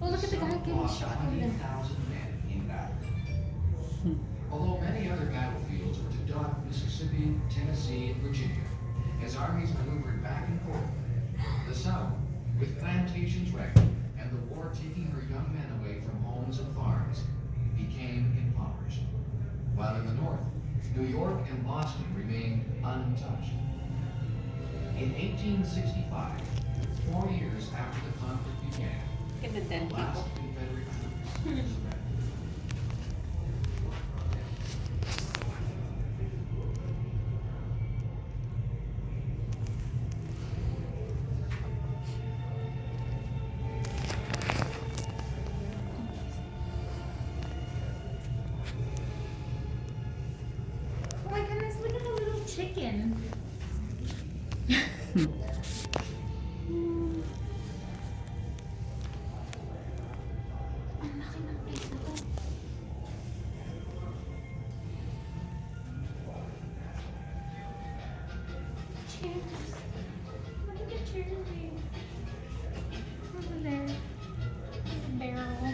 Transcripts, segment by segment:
Oh, the look at the guy South getting lost shot. 20,000 men in battle. Although many other battlefields were to Dock, Mississippi, Tennessee, and Virginia, as armies maneuvered back and forth, the South, with plantations wrecked and the war taking her young men away from homes and farms, became impoverished. While in the North, New York and Boston remained untouched. In 1865, 4 years after the conflict began, Look at the dead the last people. Confederate troops surrendered. Oh my goodness, look at the little chicken. Ang laki ng place na to. Cheers. Look at the cherry. Over there. Barrel.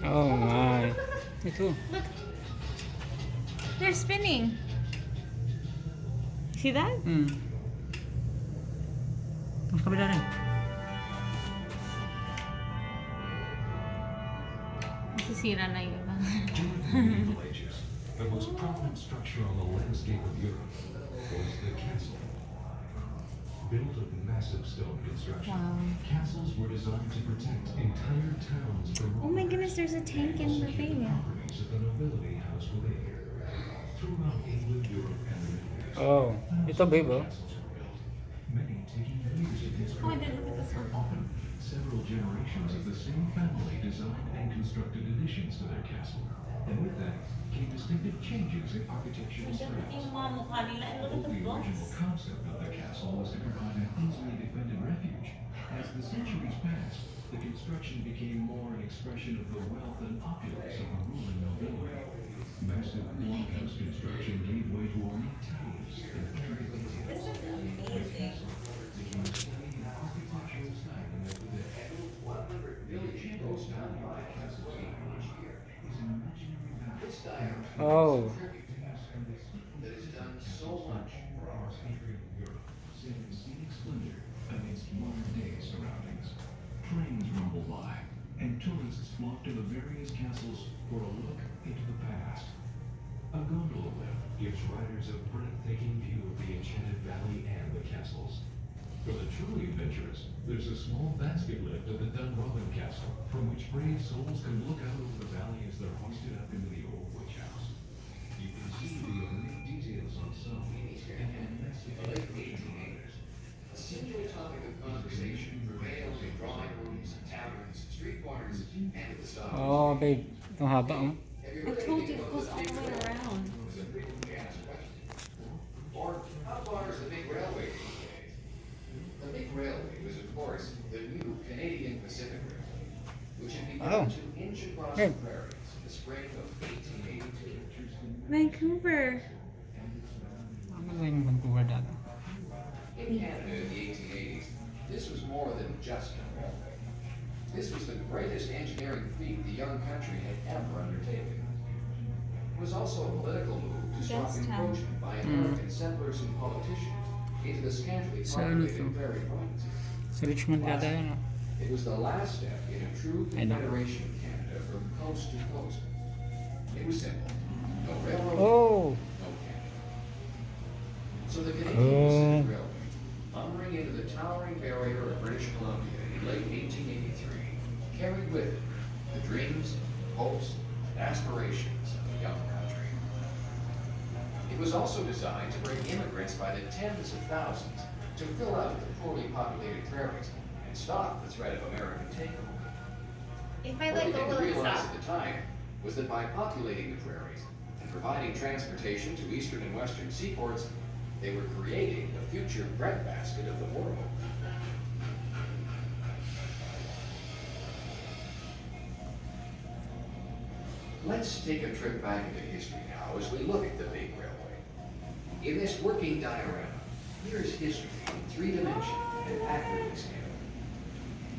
Oh my. Ito. Look. They're spinning. See that? Mas kabila rin. Masisira na yun. During the Middle Ages, the most prominent structure on the landscape of Europe was the castle. Built of massive stone construction, Wow. castles were designed to protect entire towns from Oh my robbers goodness, there's a tank in the and thing. properties of the nobility housed within. Throughout England, Europe, and the Middle East, Oh, ito babe oh. castles were built, many taking years of Oh, I construction. didn't look at this one. Often, several generations of the same family designed and constructed additions to their castle. And with that came distinctive changes in architectural styles. Yung mga mukha nila. And look Although at the the original books. concept of the castle was to provide an easily defended refuge, as the centuries passed, the construction became more an expression of the wealth and opulence of the ruling nobility. Massive longhouse construction gave way to ornate towers and intricate details. This is amazing. Became a study in architectural style and over there. The enchanted style of the castle's technology is an imaginary battle. This diagram Oh. that has done so much for our Country of Europe, saving scenic splendor against modern-day surroundings. Trains rumble by, and tourists flock to the various castles for a look into the past. A gondola lift gives riders a breathtaking view of the enchanted valley and the castles. For the truly adventurous, there's a small basket lift at the Dunrobin Castle, from which brave souls can look out over the valley as they're hoisted up into the old witch house. You can see the ornate details on some, and massive late 1880s. A singular topic of conversation prevails in drawing rooms, taverns, street corners, and at the stop. Oh babe. Itong haba oh. I told you it goes all the way around. Or how far is the big railway these days? The big railway was, of course, the new Canadian Pacific Railway, which had begun Oh. to inch across Hey. the prairies in the spring of 1882. Vancouver. Ano ba yung Vancouver dati? In Canada in the 1880s, this was more than just a railway. This was the greatest engineering feat the young country had ever undertaken. It was also a political move to stop Guest town. encroachment by American settlers and politicians into the scantily Sa ano to? populated prairie provinces. Sa Richmond yata yun oh. It was the last step in a true I know. confederation of Canada from coast to coast. It was simple. No railroad, Oh. no Canada. So the Canadian Oh. Pacific Railway, lumbering into the towering barrier of British Columbia in late 1883, carried with it the dreams, hopes, and aspirations of the young country. It was also designed to bring immigrants by the tens of thousands to fill out the poorly populated prairies and stop the threat of American takeover. If I What let they go, didn't will it realize stop? at the time was that by populating the prairies and providing transportation to eastern and western seaports, they were creating the future breadbasket of the world. Let's take a trip back into history now as we look at the big railway. In this working diorama, here's history three-dimension and accurately scaled.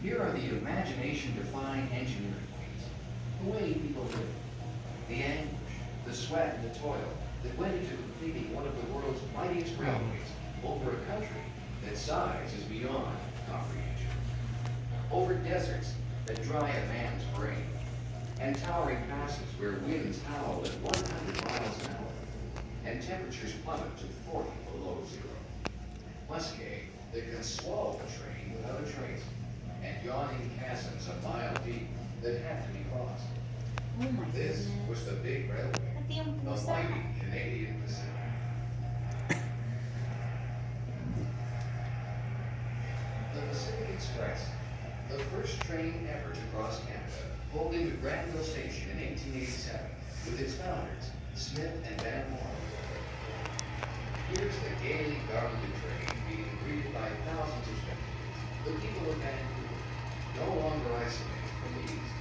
Here are the imagination-defying engineering feats, the way people live, the anguish, the sweat, and the toil that went into completing one of the world's mightiest railways over a country that size is beyond comprehension. Over deserts that dry a man's brain, and towering passes where winds howl at 100 miles an hour, and temperatures plummet to 40 below zero. Musquet that can swallow a train without a trace, and yawning chasms a mile deep that had to be crossed. Oh my This goodness. was the big railway, Pati yung the pusa. mighty Canadian Pacific. The Pacific Express, the first train ever to cross Canada, pulled into Granville Station in 1887 with its founders, Smith and Van Moore. Here's the gaily garlanded train being greeted by thousands of spectators, the people of Vancouver, no longer isolated from the East.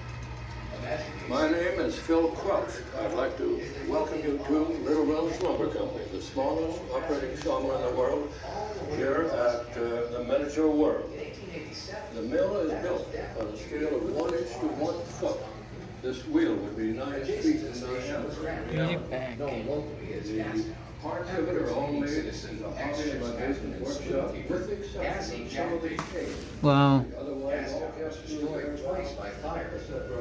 Imagine these- My name is Phil Crouch. I'd like to welcome you to Little Wells Lumber Company, the smallest operating sawmill in the world, here at the miniature world. In 1887, The mill is built on a scale of 1 inch to 1 foot. This wheel would be 9 feet adjacent to in the station was diameter. Granville, Back. known locally as The Gastown. parts of it are all made in the hobby of my basement workshop, with the exception of some of the caves. Wow. Otherwise, all Gastown was kept destroyed twice by fire,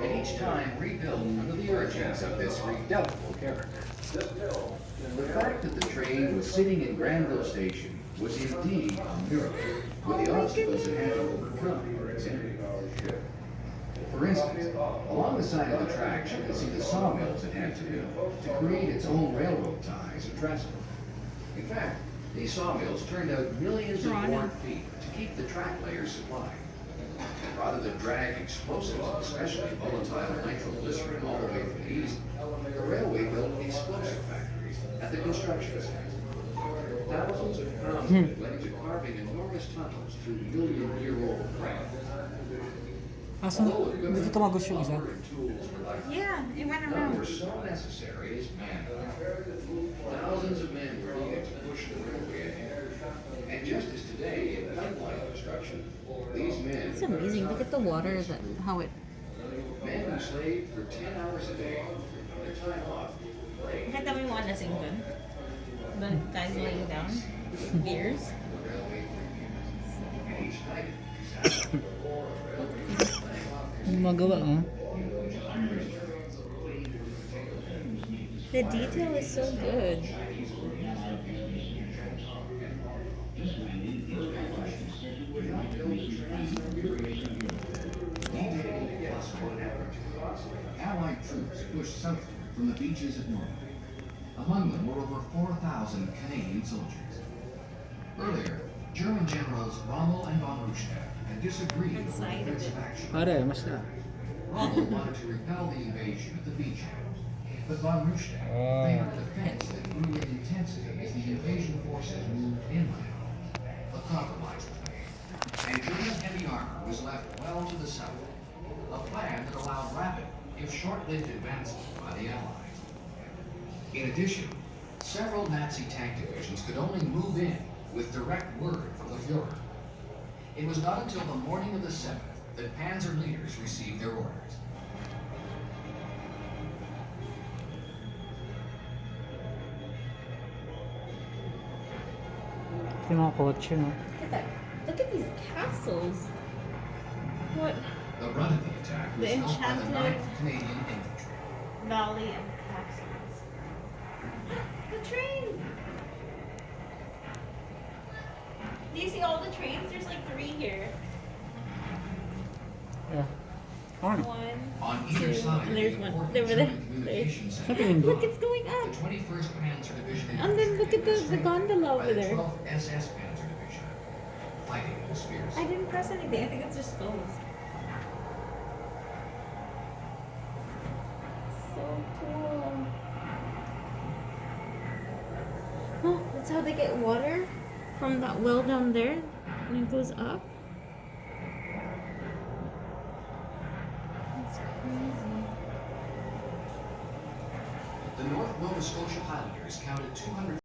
and each time rebuilt under the urgings of this redoubtable character. This mill The fact that the train was sitting in Granville Station was indeed a miracle, with the obstacles it had to overcome for its entry. For instance, along the side of the tracks you can see the sawmills it had to build to create its own railroad ties and trestle. In fact, these sawmills turned out millions of board feet to keep the track layers supplied. Rather than drag explosives, especially volatile nitroglycerin, all the way from the east, the railway built explosive factories at the construction sites. Thousands of pounds of it went into carving enormous tunnels through million-year-old granite. Asan? Although Dito equipment, tumagos yung isa. lumber, and tools were like Yeah, it went none were around. so necessary as manpower. Thousands of men were needed to push the railway ahead. And just as today in pipeline construction, these men It's amazing. Look at the water, how it. men who slaved for 10 hours a day, on their time off, played Nakita mo yung mga lasing dun? The guys laying down with beers. the railway for years. And each night, sat on the floor of railway playing off their Yung magawa, oh. The detail is so good. Allied troops pushed southward from the beaches of Normandy. Among them were over 4,000 Canadian soldiers. Earlier, German generals Rommel and von Rundstedt had disagreed over Inside of defensive it. action. Pare, mas na. Rommel wanted to repel the invasion of the beachheads, but von Rundstedt Oh. favored a defense that grew in intensity as the invasion forces moved inland. A compromise was made, and German heavy armor was left well to the south, a plan that allowed rapid, if short-lived advances by the Allies. In addition, several Nazi tank divisions could only move in with direct word from the Fuhrer. It was not until the morning of the 7th that Panzer leaders received their orders. Ito yung mga kotse, no? Look at that. Look at these castles. What? The run of the attack was The built by the enchanted- 9th Canadian Infantry. Valley of castles. The train! Do you see all the trains? There's like 3 here. Yeah. Ano? 1, On either 2, side of and the there's one. important Over there. German communication Sabi center, yung Look, it's going the up. 21st Panzer Division And then look at the Infantry gondola by over the there. 12th SS Panzer Division, fighting was fierce. I didn't press anything. I think it's just goes. So cool. Oh, that's how they get water from that well down there, and it goes up. That's crazy. The North Nova Scotia Highlanders counted 200